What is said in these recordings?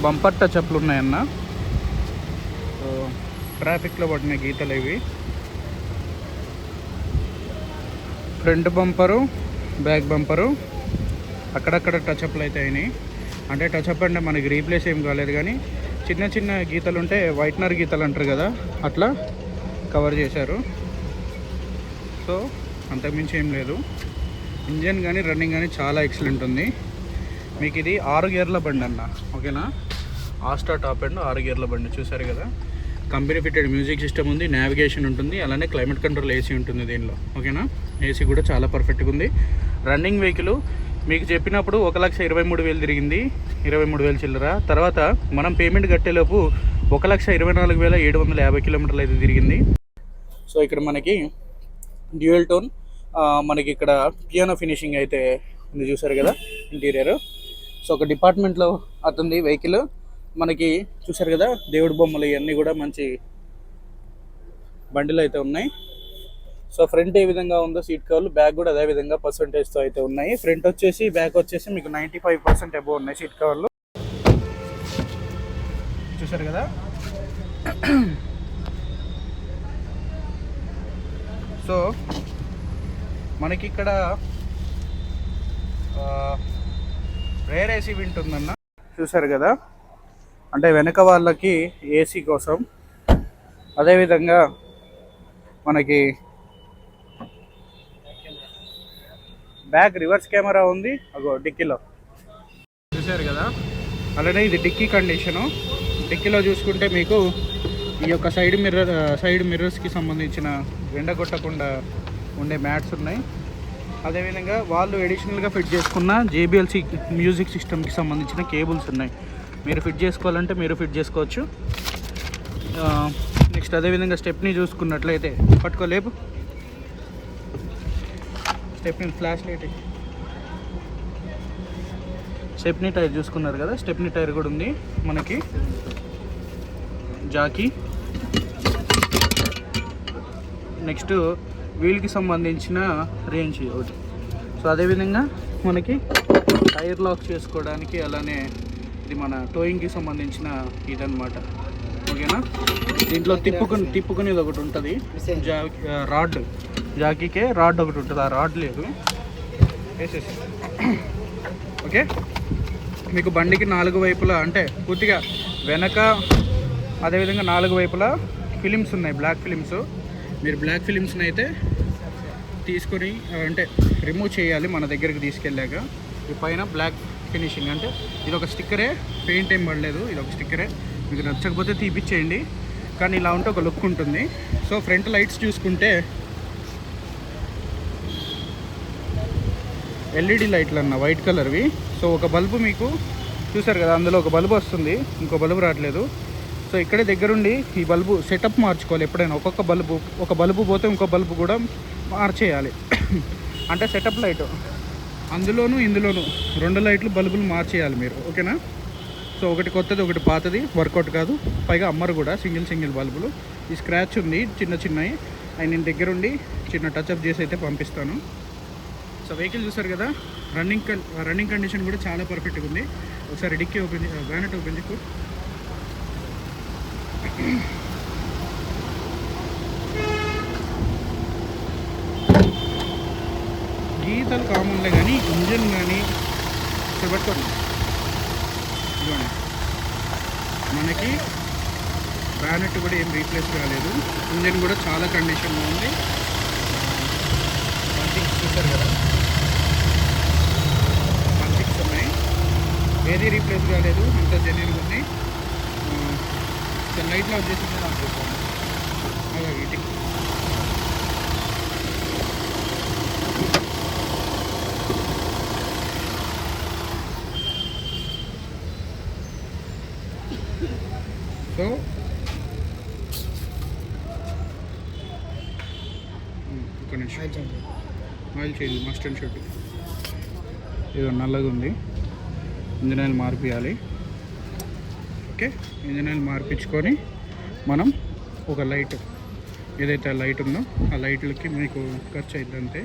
Bumper టచ్అప్లు ఉన్నాయన్న. ట్రాఫిక్లో పడిన గీతలు ఇవి. ఫ్రంట్ బంపరు, బ్యాక్ బంపరు అక్కడక్కడ టచ్అప్లు అయితే అయినాయి. అంటే టచ్అప్ అంటే మనకి రీప్లేస్ ఏం కాలేదు, కానీ చిన్న చిన్న గీతలు ఉంటే వైట్నర్ గీతలు అంటారు కదా, అట్లా కవర్ చేశారు. సో అంతకుమించి ఏం లేదు. ఇంజన్ కానీ రన్నింగ్ కానీ చాలా ఎక్సలెంట్ ఉంది. మీకు ఇది 6 గేర్ల బండి అన్న, ఓకేనా. ఆస్టా టాప్ అండ్ 6 గేర్ల బండి చూసారు కదా. కంపెనీ ఫిట్టెడ్ మ్యూజిక్ సిస్టమ్ ఉంది, నావిగేషన్ ఉంటుంది, అలానే క్లైమేట్ కంట్రోల్ ఏసీ ఉంటుంది దీనిలో, ఓకేనా. ఏసీ కూడా చాలా పర్ఫెక్ట్గా ఉంది. రన్నింగ్ వెహికల్ మీకు చెప్పినప్పుడు 1,23,000 తిరిగింది, 23,000 చిల్లర. తర్వాత మనం పేమెంట్ కట్టేలోపు 1,24,750 కిలోమీటర్లు అయితే తిరిగింది. సో ఇక్కడ మనకి డ్యూయల్ టోన్, మనకి ఇక్కడ పియానో ఫినిషింగ్ అయితే ఉంది చూసారు కదా ఇంటీరియర్. సో ఒక డిపార్ట్మెంట్లో అతుంది వెహికల్. మనకి చూసారు కదా దేవుడి బొమ్మలు ఇవన్నీ కూడా మంచి బండిలు అయితే ఉన్నాయి. సో ఫ్రంట్ ఏ విధంగా ఉందో సీట్ కవర్లు, బ్యాక్ కూడా అదే విధంగా పర్సంటేజ్తో అయితే ఉన్నాయి. ఫ్రంట్ వచ్చేసి బ్యాక్ వచ్చేసి మీకు 95% అబోవ్ ఉన్నాయి సీట్ కవర్లు చూసారు కదా. సో మనకి ఇక్కడ రేర్ ఏసీ వింటుందన్న చూసారు కదా, అంటే వెనక వాళ్ళకి ఏసీ కోసం. అదేవిధంగా మనకి బ్యాక్ రివర్స్ కెమెరా ఉంది అగో డిక్కీలో చూసారు కదా. అలానే ఇది డిక్కీ కండిషను. డిక్కీలో చూసుకుంటే మీకు ఈ యొక్క సైడ్ మిర్రర్స్కి సంబంధించిన ఎండ కొట్టకుండా ఉండే మ్యాట్స్ ఉన్నాయి. అదేవిధంగా వాళ్ళు ఎడిషనల్గా ఫిట్ చేసుకున్న JBL మ్యూజిక్ సిస్టమ్కి సంబంధించిన కేబుల్స్ ఉన్నాయి. మీరు ఫిట్ చేసుకోవాలంటే మీరు ఫిట్ చేసుకోవచ్చు. నెక్స్ట్ అదేవిధంగా స్టెప్ని చూసుకున్నట్లయితే పట్టుకోలేపు, stepney flash light, stepney tyre చూసుకున్నారు కదా, స్టెప్ని టైర్ కూడా ఉంది మనకి. జాకీ, నెక్స్ట్ వీల్కి సంబంధించిన రేంజ్ ఒకటి. సో అదేవిధంగా మనకి టైర్ లాక్ చేసుకోవడానికి, అలానే ఇది మన టోయింగ్కి సంబంధించిన ఇదన్నమాట, ఓకేనా. దీంట్లో తిప్పుకునేది ఒకటి ఉంటుంది, రాడ్, జాకీకే రాడ్ ఒకటి ఉంటుంది, ఆ రాడ్ లేదు వేసేసి. ఓకే, మీకు బండికి 4 వైపులా అంటే పూర్తిగా వెనక అదేవిధంగా 4 వైపులా ఫిలిమ్స్ ఉన్నాయి, బ్లాక్ ఫిలిమ్స్. మీరు బ్లాక్ ఫిలిమ్స్ని అయితే తీసుకొని అంటే రిమూవ్ చేయాలి మన దగ్గరికి తీసుకెళ్ళాక. ఈ పైన బ్లాక్ ఫినిషింగ్ అంటే ఇది ఒక స్టిక్కరే, పెయింట్ ఏం పడలేదు, ఇది ఒక స్టిక్కరే. మీకు నచ్చకపోతే తీపిచ్చేయండి, కానీ ఇలా ఉంటే ఒక లుక్ ఉంటుంది. సో ఫ్రంట్ లైట్స్ చూసుకుంటే LED లైట్లు అన్న, వైట్ కలర్వి. సో ఒక బల్బు మీకు చూసారు కదా, అందులో ఒక బల్బు వస్తుంది, ఇంకో బల్బు రావట్లేదు. సో ఇక్కడే దగ్గరుండి ఈ బల్బు సెటప్ మార్చుకోవాలి ఎప్పుడైనా. ఒక బల్బు పోతే ఇంకో బల్బు కూడా మార్చేయాలి. అంటే సెటప్ లైట్ అందులోను ఇందులోను 2 లైట్లు బల్బులు మార్చేయాలి మీరు, ఓకేనా. సో ఒకటి కొత్తది ఒకటి పాతది, వర్కౌట్ కాదు. పైగా అమ్మరు కూడా సింగిల్ బల్బులు. ఈ స్క్రాచ్ ఉంది చిన్నవి, అవి నేను దగ్గరుండి చిన్న టచ్అప్ చేసి అయితే పంపిస్తాను. సో వెహికల్ చూసారు కదా, రన్నింగ్ కండిషన్ కూడా చాలా పర్ఫెక్ట్గా ఉంది. ఒకసారి డిక్కీ ఓపెన్, బ్యానెట్ ఓపెన్ చేసి గీతలు కామన్లే, కానీ ఇంజన్ కానీ పెట్టుకోండి. ఇదిగోండి మనకి బ్యానెట్ కూడా ఏం రీప్లేస్ కాలేదు, ఇంజన్ కూడా చాలా కండిషన్లో ఉంది. చూసారు కదా, 1.6 ఉన్నాయి, ఏది రీప్లేస్ కాలేదు, అంత జెన్యూన్గా ఉన్నాయి. లైట్లో వచ్చేసి అనుకుంటాను అలాగే. సో ఒక నిమిషం, oil change must and should. ఇది నల్లగా ఉంది, ఇంజిన్ ఆయిల్ మార్పియాలి. ఓకే, ఇంజిన్ ఆయిల్ మార్పించుకొని మనం ఒక లైట్ ఏదైతే ఆ లైట్ ఉందో ఆ లైట్లకి మీకు ఖర్చు అయింది అంతే,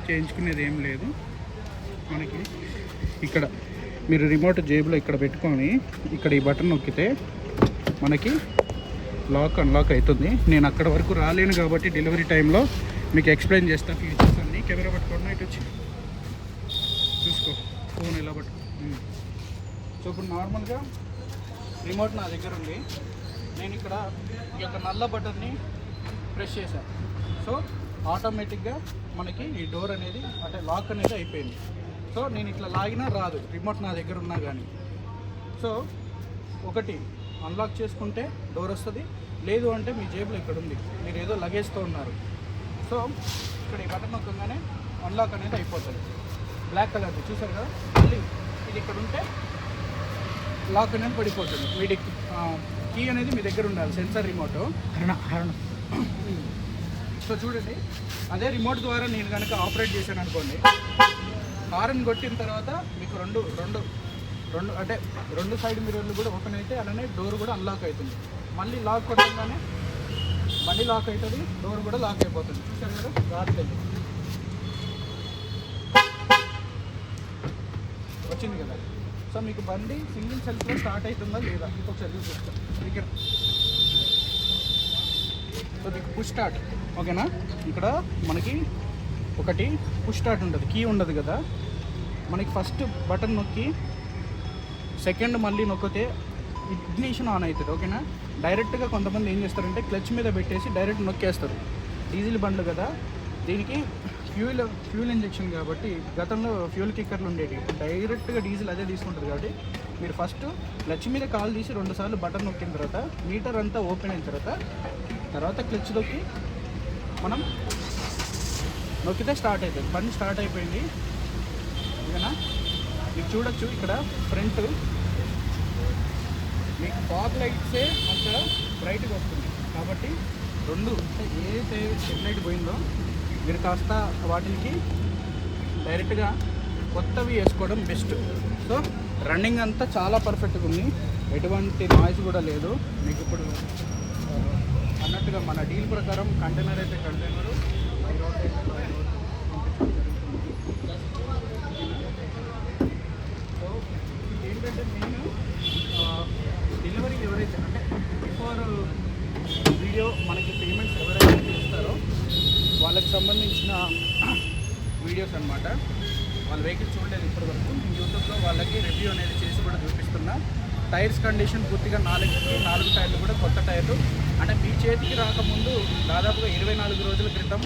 చేయించుకునేది ఏం లేదు. మనకి ఇక్కడ మీరు రిమోట్ జేబులో ఇక్కడ పెట్టుకొని ఇక్కడ ఈ బటన్ నొక్కితే మనకి లాక్ అన్లాక్ అవుతుంది. నేను అక్కడ వరకు రాలేను కాబట్టి డెలివరీ టైంలో మీకు ఎక్స్ప్లెయిన్ చేస్తా ఫీచర్స్ అన్నీ. కెమెరా పట్టుకోండి, ఇటు వచ్చి చూసుకో, ఫోన్ ఎలా పట్టుకో. సో ఇప్పుడు నార్మల్గా రిమోట్ నా దగ్గర ఉంది, నేను ఇక్కడ ఈ యొక్క నల్ల బటన్ని ప్రెస్ చేశాను. సో ఆటోమేటిక్గా మనకి ఈ డోర్ అనేది అంటే లాక్ అనేది అయిపోయింది. సో నేను ఇట్లా లాగినా రాదు, రిమోట్ నా దగ్గర ఉన్నా కానీ. సో ఒకటి అన్లాక్ చేసుకుంటే డోర్ వస్తుంది, లేదు అంటే మీ జేబులో ఇక్కడ ఉంది, మీరు ఏదో లగేజ్తో ఉన్నారు. సో ఇక్కడ ఈ బటన్ నొక్కగానే అన్లాక్ అనేది అయిపోతుంది. బ్లాక్ కలర్ది చూసారు కదా, మళ్ళీ ఇది ఇక్కడ ఉంటే లాక్ అనేది పడిపోతుంది. వీడి కీ అనేది మీ దగ్గర ఉండాలి, సెన్సార్ రిమోట్. సో చూడండి, అదే రిమోట్ ద్వారా నేను కనుక ఆపరేట్ చేశాను అనుకోండి, హారన్ కొట్టిన తర్వాత మీకు రెండు అంటే రెండు సైడ్ మిర్రర్లు కూడా ఓపెన్ అయితే అలానే డోర్ కూడా అన్లాక్ అవుతుంది. మళ్ళీ లాక్ కొట్టగానే మళ్ళీ లాక్ అవుతుంది, డోర్ కూడా లాక్ అయిపోతుంది. చూసారు కదా, రాట్లేదు, వచ్చింది కదా. సో మీకు బండి సింగిల్ సెల్ఫ్లో స్టార్ట్ అవుతుందా లేదా ఇంకొకసారి చూపిస్తాను. ఇక్కడ సో మీకు పుష్ స్టార్ట్, ఓకేనా. ఇక్కడ మనకి ఒకటి పుష్ స్టార్ట్ ఉంటుంది, కీ ఉండదు కదా. మనకి ఫస్ట్ బటన్ నొక్కి సెకండ్ మళ్ళీ నొక్కితే ఇగ్నిషన్ ఆన్ అవుతుంది, ఓకేనా. డైరెక్ట్గా కొంతమంది ఏం చేస్తారంటే క్లచ్ మీద పెట్టేసి డైరెక్ట్ నొక్కేస్తారు. డీజిల్ బండ్లు కదా, దీనికి ఫ్యూల్ ఇంజెక్షన్ కాబట్టి గతంలో ఫ్యూల్ కిక్కర్లు ఉండేవి, డైరెక్ట్గా డీజిల్ అదే తీసుకుంటుంది. కాబట్టి మీరు ఫస్ట్ క్లచ్ మీద కాల్ తీసి 2 సార్లు బటన్ నొక్కిన తర్వాత మీటర్ అంతా ఓపెన్ అయిన తర్వాత క్లచ్ నొక్కి మనం నొక్కితే స్టార్ట్ అవుతుంది. బండి స్టార్ట్ అయిపోయింది, ఓకేనా. మీకు చూడొచ్చు ఇక్కడ ఫ్రంట్ మీకు ఫాగ్ లైట్సే అంత బ్రైట్గా వస్తుంది కాబట్టి రెండు ఏదైతే హెడ్ లైట్ పోయిందో మీరు కాస్త వాటికి డైరెక్ట్గా కొత్తవి వేసుకోవడం బెస్ట్. సో రన్నింగ్ అంతా చాలా పర్ఫెక్ట్గా ఉంది, ఎటువంటి నాయిస్ కూడా లేదు. మీకు ఇప్పుడు అన్నట్టుగా మన డీల్ ప్రకారం కంటైనర్ అయితే కంటైనరు, సో ఏంటంటే నేను డెలివరీ ఎవరైతే అంటే బిఫోర్ వీడియో మనకి పేమెంట్స్ ఎవరైతే చేస్తారో వాళ్ళకి సంబంధించిన వీడియోస్ అనమాట. వాళ్ళ వెహికల్ చూడలేదు ఇప్పటివరకు, నేను యూట్యూబ్లో వాళ్ళకి రివ్యూ అనేది చేసి కూడా చూపిస్తున్నా. టైర్స్ కండిషన్ పూర్తిగా 4 టైర్లు కూడా కొత్త టైర్లు. అంటే మీ చేతికి రాకముందు దాదాపుగా 24 రోజుల క్రితం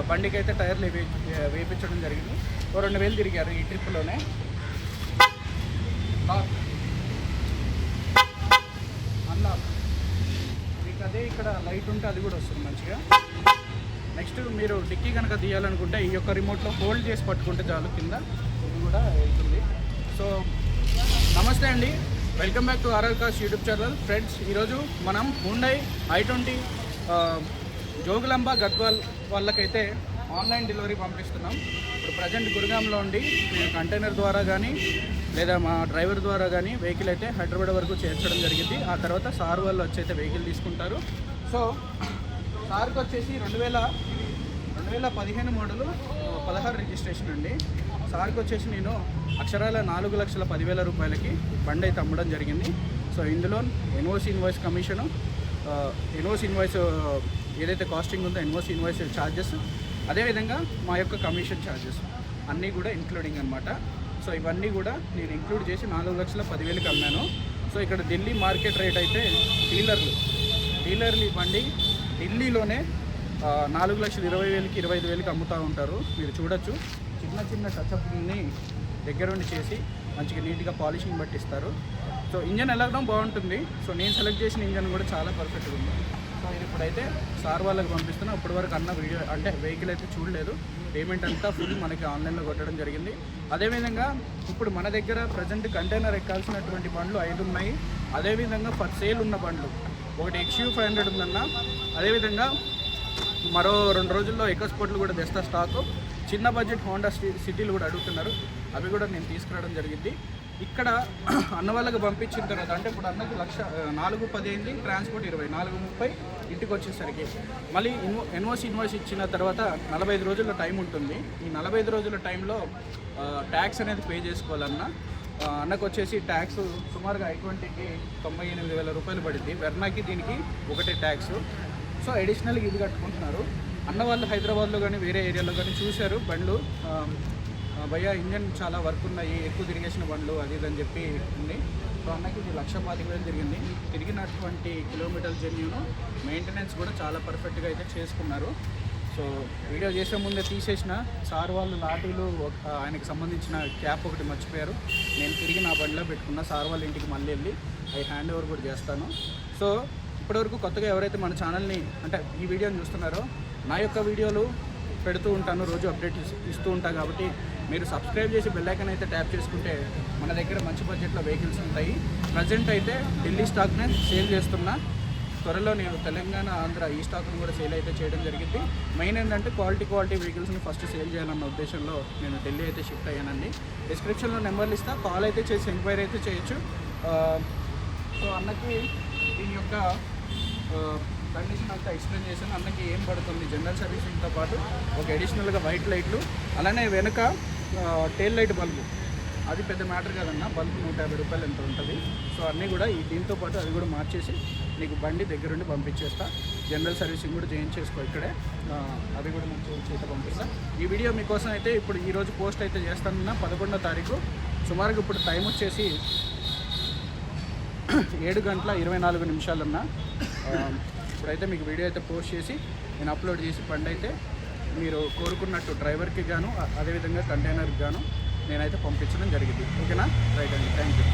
బండికి అయితే టైర్లు వేయించడం జరిగింది. 2000 తిరిగారు ఈ ట్రిప్లోనే. అన్లాక్ మీకు అదే ఇక్కడ లైట్ ఉంటే అది కూడా వస్తుంది మంచిగా. నెక్స్ట్ మీరు డిక్కీ కనుక తీయాలనుకుంటే ఈ యొక్క రిమోట్లో హోల్డ్ చేసి పట్టుకుంటే చాలు, కింద ఇది కూడా వెళ్తుంది. సో నమస్తే అండి, welcome back to RR cars YouTube channel. Friends, ఈరోజు మనం Hyundai i20 జోగులాంబ గద్వాల్ వాళ్ళకైతే ఆన్లైన్ డెలివరీ పంపిస్తున్నాం. ఇప్పుడు ప్రజెంట్ గురుగాంలో ఉండి నేను కంటైనర్ ద్వారా కానీ లేదా మా డ్రైవర్ ద్వారా కానీ వెహికల్ అయితే హైదరాబాద్ వరకు చేర్చడం జరిగింది. ఆ తర్వాత సార్ వాళ్ళు వచ్చి అయితే వెహికల్ తీసుకుంటారు. సో సార్కి వచ్చేసి 2015 మోడలు 16 రిజిస్ట్రేషన్ అండి. సార్కి వచ్చేసి నేను అక్షరాల 4,10,000 రూపాయలకి బండి అయితే అమ్మడం జరిగింది. సో ఇందులో NOC invoice commission, NOC invoice ఏదైతే కాస్టింగ్ ఉందో ఎన్ఓసి ఇన్వాయిస్ ఛార్జెస్, అదేవిధంగా మా యొక్క కమిషన్ ఛార్జెస్ అన్నీ కూడా ఇంక్లూడింగ్ అనమాట. సో ఇవన్నీ కూడా నేను ఇంక్లూడ్ చేసి 4,10,000కి అమ్మాను. సో ఇక్కడ ఢిల్లీ మార్కెట్ రేట్ అయితే డీలర్లు ఈ బండి ఢిల్లీలోనే 4,20,000కి 25,000కి అమ్ముతూ ఉంటారు. మీరు చూడొచ్చు, చిన్న టచ్అప్ని దగ్గరుండి చేసి మంచిగా నీట్గా పాలిషింగ్ పట్టిస్తారు. సో ఇంజన్ ఎలాగడం బాగుంటుంది. సో నేను సెలెక్ట్ చేసిన ఇంజన్ కూడా చాలా పర్ఫెక్ట్గా ఉంది. సో ఇది ఇప్పుడైతే సార్ వాళ్ళకి పంపిస్తున్నా. ఇప్పటివరకు అన్న వీడియో అంటే వెహికల్ అయితే చూడలేదు, పేమెంట్ అంతా ఫుల్ మనకి ఆన్లైన్లో కొట్టడం జరిగింది. అదేవిధంగా ఇప్పుడు మన దగ్గర ప్రజెంట్ కంటైనర్ ఎక్కాల్సినటువంటి బండ్లు 5 ఉన్నాయి. అదేవిధంగా ఫర్ సేల్ ఉన్న బండ్లు ఒకటి XU500 ఉందన్న. అదేవిధంగా మరో 2 రోజుల్లో ఎకోస్పోర్ట్లు కూడా తెస్తా స్టాకు. చిన్న బడ్జెట్ హోండా సిటీలు కూడా అడుగుతున్నారు, అవి కూడా నేను తీసుకురావడం జరిగింది. ఇక్కడ అన్న వాళ్ళకి పంపించిన తర్వాత అంటే ఇప్పుడు అన్నకి 4,10,000 అయింది, ట్రాన్స్పోర్ట్ 20, 4,30 ఇంటికి వచ్చేసరికి మళ్ళీ ఇన్వాయిస్ ఇచ్చిన తర్వాత 45 రోజుల టైం ఉంటుంది. ఈ 45 రోజుల టైంలో ట్యాక్స్ అనేది పే చేసుకోవాలన్న. అన్నకు వచ్చేసి ట్యాక్స్ సుమారుగా I-20కి 98,000 రూపాయలు పడింది. వెర్నాకి దీనికి ఒకటే ట్యాక్స్. సో అడిషనల్గా ఇది కట్టుకుంటున్నారు. అన్న వాళ్ళు హైదరాబాద్లో కానీ వేరే ఏరియాలో కానీ చూశారు బండ్లు, భయ్యా ఇంజన్ చాలా వర్క్ ఉన్నాయి, ఎక్కువ తిరిగేసిన బండ్లు అది ఇది అని చెప్పి ఉంది. సో అన్నకి ఇది 1,25,000 తిరిగింది. తిరిగినటువంటి కిలోమీటర్ జర్నీను మెయింటెనెన్స్ కూడా చాలా పర్ఫెక్ట్గా అయితే చేసుకున్నారు. సో వీడియో చేసే ముందే తీసేసిన సార్ వాళ్ళు లాఠీలు ఆయనకి సంబంధించిన క్యాప్ ఒకటి మర్చిపోయారు. నేను తిరిగి నా బండిలో పెట్టుకున్న సార్ వాళ్ళ ఇంటికి మళ్ళీ వెళ్ళి అవి హ్యాండ్ ఓవర్ కూడా చేస్తాను. సో ఇప్పటివరకు కొత్తగా ఎవరైతే మన ఛానల్ని అంటే ఈ వీడియోని చూస్తున్నారో, నా యొక్క వీడియోలు పెడుతూ ఉంటాను, రోజు అప్డేట్ ఇస్తూ ఉంటాను. కాబట్టి మీరు సబ్స్క్రైబ్ చేసి బెల్ ఐకాన్ అయితే ట్యాప్ చేసుకుంటే మన దగ్గర మంచి బడ్జెట్లో వెహికల్స్ ఉంటాయి. ప్రజెంట్ అయితే ఢిల్లీ స్టాక్నే సేల్ చేస్తున్నా. త్వరలో నేను తెలంగాణ, ఆంధ్ర ఈ స్టాక్ను కూడా సేల్ అయితే చేయడం జరిగింది. మెయిన్ ఏంటంటే క్వాలిటీ వెహికల్స్ని ఫస్ట్ సేల్ చేయాలన్న ఉద్దేశంలో నేను ఢిల్లీ అయితే షిఫ్ట్ అయ్యానండి. డిస్క్రిప్షన్లో నెంబర్లు ఇస్తా, కాల్ అయితే చేసి ఎంక్వైరీ అయితే చేయొచ్చు. సో అన్నకి దీని యొక్క కండిషన్ అంతా ఎక్స్ప్లెయిన్ చేశాను. అన్నకి ఏం పడుతుంది జనరల్ సర్వీసింగ్తో పాటు ఒక అడిషనల్గా వైట్ లైట్లు, అలానే వెనుక టెయిల్ లైట్ బల్బు, అది పెద్ద మ్యాటర్ కాదన్న. బల్బు 150 రూపాయలు ఎంత ఉంటుంది. సో అన్నీ కూడా ఈ దీంతో పాటు అది కూడా మార్చేసి నీకు బండి దగ్గరుండి పంపించేస్తా. జనరల్ సర్వీసింగ్ కూడా చేయించేసుకో ఇక్కడే, అది కూడా మంచి చేత పంపిస్తా. ఈ వీడియో మీకోసం అయితే ఇప్పుడు ఈరోజు పోస్ట్ అయితే చేస్తానన్నా 11వ తారీఖు. సుమారుగా ఇప్పుడు టైం వచ్చేసి 7:24 ఇప్పుడైతే మీకు వీడియో అయితే పోస్ట్ చేసి నేను అప్లోడ్ చేసి బండి అయితే మీరు కోరుకున్నట్టు డ్రైవర్కి గాను అదేవిధంగా కంటైనర్కి గాను నేనైతే పంపించడం జరిగింది. ఓకేనా? రైట్ అండి, థ్యాంక్ యూ.